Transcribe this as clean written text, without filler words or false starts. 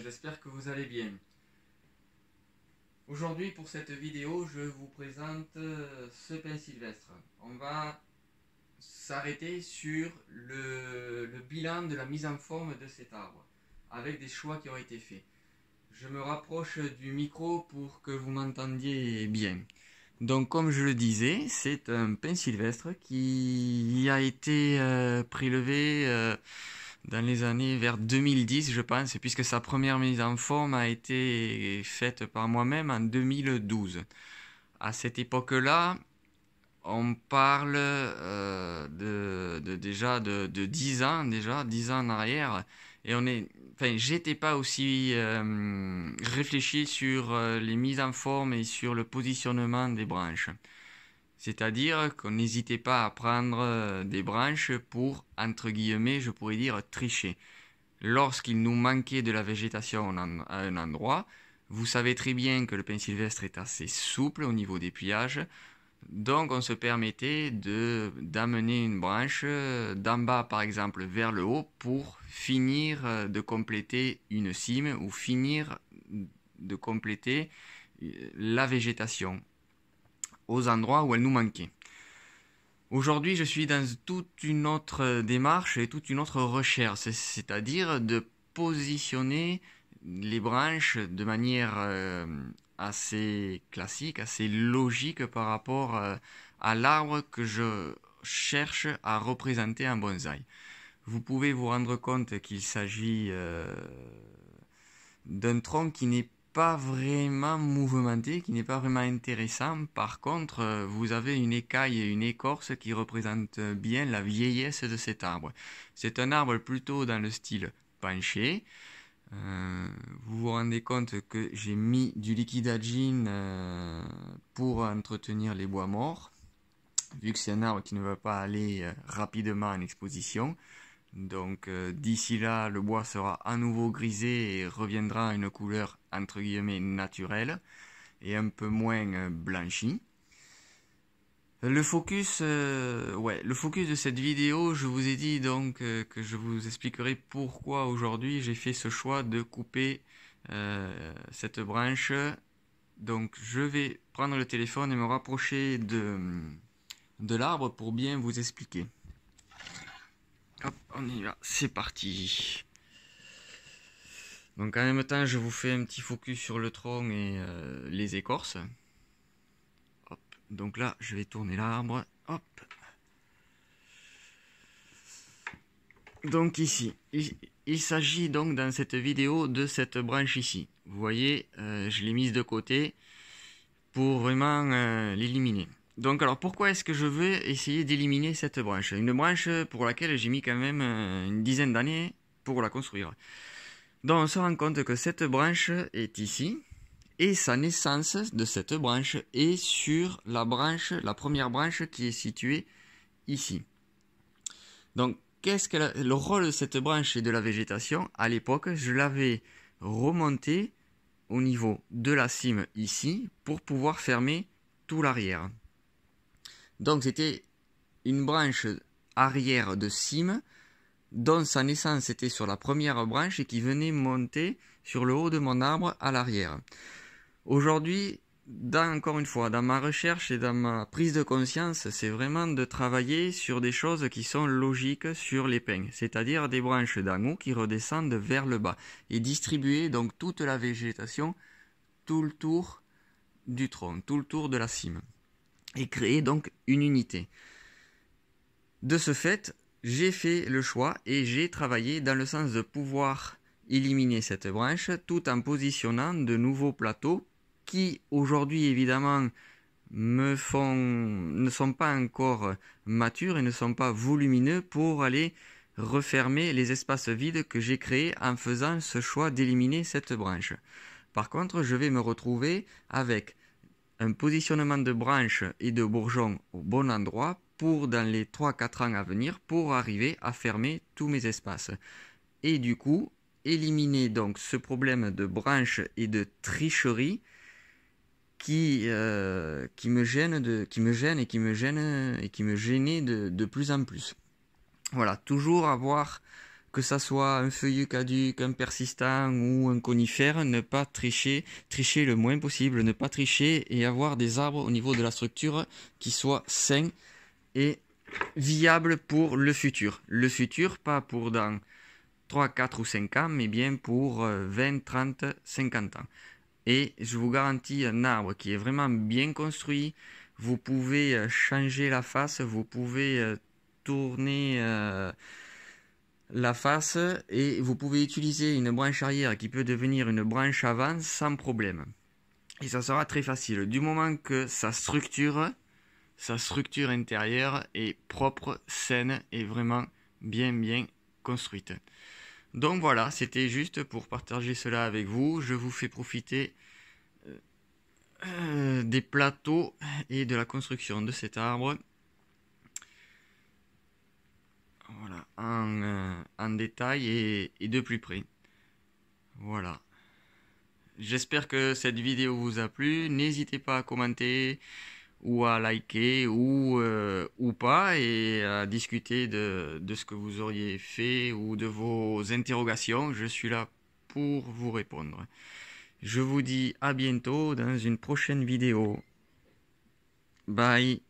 j'espère que vous allez bien. Aujourd'hui pour cette vidéo, je vous présente ce pin sylvestre. On va s'arrêter sur le bilan de la mise en forme de cet arbre, avec des choix qui ont été faits. Je me rapproche du micro pour que vous m'entendiez bien. Donc comme je le disais, c'est un pin sylvestre qui a été prélevé dans les années vers 2010 je pense, puisque sa première mise en forme a été faite par moi-même en 2012. À cette époque-là, on parle déjà de 10 ans, 10 ans en arrière, et j'étais pas aussi réfléchi sur les mises en forme et sur le positionnement des branches. C'est-à-dire qu'on n'hésitait pas à prendre des branches pour, entre guillemets, je pourrais dire, tricher. Lorsqu'il nous manquait de la végétation à un endroit, vous savez très bien que le pin sylvestre est assez souple au niveau des pliages, donc on se permettait d'amener une branche d'en bas par exemple vers le haut pour finir de compléter une cime ou finir de compléter la végétation aux endroits où elle nous manquait. Aujourd'hui, je suis dans toute une autre démarche et toute une autre recherche, c'est-à-dire de positionner les branches de manière assez classique, assez logique par rapport à l'arbre que je cherche à représenter en bonsaï. Vous pouvez vous rendre compte qu'il s'agit d'un tronc qui n'est pas vraiment mouvementé, qui n'est pas vraiment intéressant. Par contre, vous avez une écaille et une écorce qui représentent bien la vieillesse de cet arbre. C'est un arbre plutôt dans le style penché. Vous vous rendez compte que j'ai mis du liquide agine pour entretenir les bois morts, vu que c'est un arbre qui ne va pas aller rapidement en exposition. Donc d'ici là, le bois sera à nouveau grisé et reviendra à une couleur entre guillemets naturelle et un peu moins blanchie. Le focus de cette vidéo, je vous ai dit donc que je vous expliquerai pourquoi aujourd'hui j'ai fait ce choix de couper cette branche. Donc je vais prendre le téléphone et me rapprocher de l'arbre pour bien vous expliquer. Hop, on y va, c'est parti. Donc en même temps, je vous fais un petit focus sur le tronc et les écorces. Hop, donc là, je vais tourner l'arbre. Hop. Donc ici, il s'agit donc dans cette vidéo de cette branche ici. Vous voyez, je l'ai mise de côté pour vraiment l'éliminer. Donc alors pourquoi est-ce que je veux essayer d'éliminer cette branche? Une branche pour laquelle j'ai mis quand même une dizaine d'années pour la construire. Donc on se rend compte que cette branche est ici et sa naissance de cette branche est sur la première branche qui est située ici. Donc qu'est-ce que le rôle de cette branche et de la végétation? À l'époque, je l'avais remontée au niveau de la cime ici pour pouvoir fermer tout l'arrière. Donc c'était une branche arrière de cime dont sa naissance était sur la première branche et qui venait monter sur le haut de mon arbre à l'arrière. Aujourd'hui, encore une fois, dans ma recherche et dans ma prise de conscience, c'est vraiment de travailler sur des choses qui sont logiques sur les pins, c'est-à-dire des branches d'en haut qui redescendent vers le bas et distribuer donc toute la végétation tout le tour du tronc, tout le tour de la cime et créer donc une unité. De ce fait, j'ai fait le choix et j'ai travaillé dans le sens de pouvoir éliminer cette branche tout en positionnant de nouveaux plateaux qui aujourd'hui évidemment ne sont pas encore matures et ne sont pas volumineux pour aller refermer les espaces vides que j'ai créés en faisant ce choix d'éliminer cette branche. Par contre, je vais me retrouver avec un positionnement de branches et de bourgeons au bon endroit pour dans les 3-4 ans à venir pour arriver à fermer tous mes espaces. Et du coup, éliminer donc ce problème de branches et de tricherie qui me gênait de plus en plus. Voilà, toujours avoir que ça soit un feuillu caduc, un persistant ou un conifère, ne pas tricher, tricher le moins possible, ne pas tricher et avoir des arbres au niveau de la structure qui soient sains et viables pour le futur. Le futur, pas pour dans 3, 4 ou 5 ans, mais bien pour 20, 30, 50 ans. Et je vous garantis un arbre qui est vraiment bien construit. Vous pouvez changer la face, vous pouvez tourner la face et vous pouvez utiliser une branche arrière qui peut devenir une branche avant sans problème. Et ça sera très facile. Du moment que sa structure intérieure est propre, saine et vraiment bien construite. Donc voilà, c'était juste pour partager cela avec vous. Je vous fais profiter des plateaux et de la construction de cet arbre. Voilà, en détail et de plus près. Voilà. J'espère que cette vidéo vous a plu. N'hésitez pas à commenter ou à liker ou pas et à discuter de ce que vous auriez fait ou de vos interrogations. Je suis là pour vous répondre. Je vous dis à bientôt dans une prochaine vidéo. Bye.